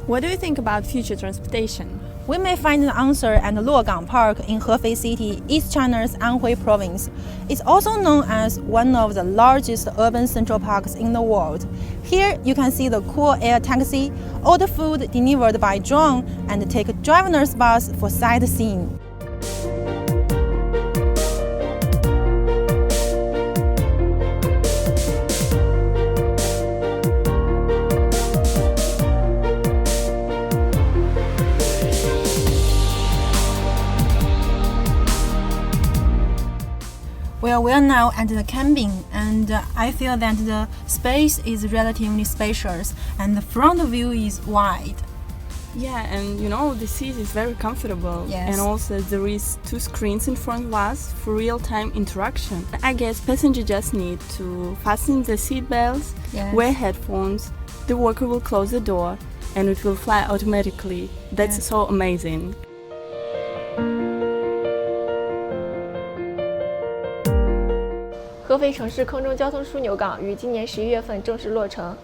What do you think about future transportation? We may find an answer at the Luogang Park in Hefei City, East China's Anhui Province. It's also known as one of the largest urban central parks in the world. Here you can see the cool air taxi, order food delivered by drone, and take a driverless bus for sightseeing. Well, we are now at the camping, and I feel that the space is relatively spacious and the front view is wide. Yeah, and the seat is very comfortable. Yes. And also there is 2 screens in front of us for real-time interaction. I guess passengers just need to fasten the seat belts, Yes. wear headphones, the worker will close the door, and it will fly automatically. That's Yes. so amazing. 合肥城市空中交通枢纽港于今年11月份正式落成。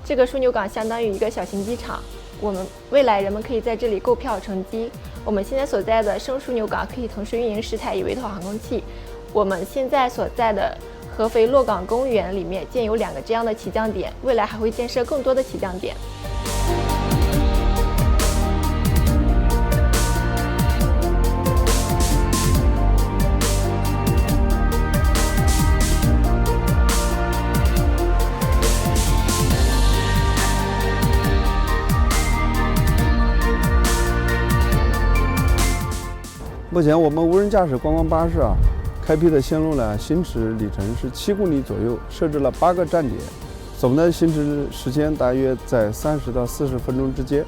这个枢纽港相当于一个小型机场，未来人们可以在这里购票乘机。我们现在所在的生枢纽港可以同时运营10台以维特航空器。我们现在所在的合肥洛港公园里面建有2个这样的起降点，未来还会建设更多的起降点。目前我们无人驾驶观光巴士开辟的线路呢，行驶里程是7公里左右，设置了8个站点，总的行驶时间大约在30到40分钟之间。